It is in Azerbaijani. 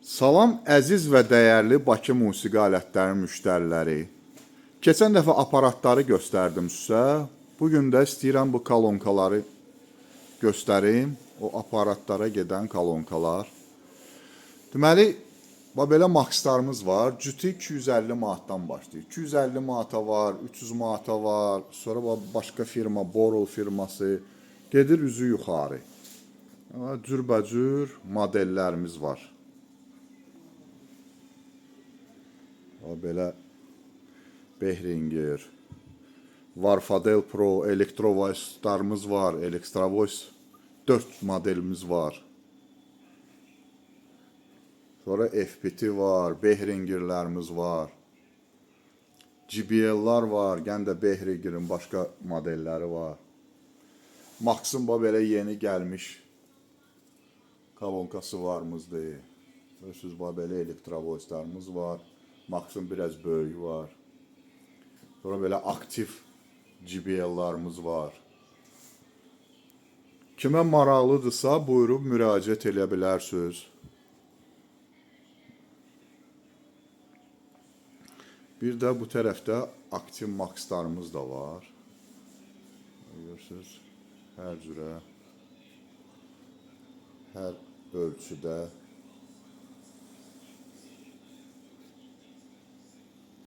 Salam əziz və dəyərli Bakı musiqi alətləri müştəriləri. Keçən dəfə aparatları göstərdim sizə. Bugün də istəyirəm bu kolonkaları göstərim. O aparatlara gedən kolonkalar. Deməli, belə makslarımız var. Cütü 250 manatdan başlayır. 250 manata var, 300 manata var. Sonra başqa firma, Borol firması gedir üzü yuxarı. Cürbəcür modellərimiz var. Belə Behringer, Varfadel Pro, Elektrovoice'larımız var, Elektrovoice 4 modelimiz var. Sonra FPT var, Behringerlərimiz var. JBL'lar var, gən də Behringer'in başqa modelləri var. Max'ın belə yeni gəlmiş kolonkası varımızdır. Görürsünüz, belə Elektrovoice'larımız var. Max'ın biraz böyüyü var. Sonra belə aktiv JBL'larımız var. Kimə maraqlıdırsa, buyurub müraciət edə bilərsiniz. Bir də bu tərəfdə aktiv Max'larımız da var. Görürsünüz, hər cürə, hər ölçüdə.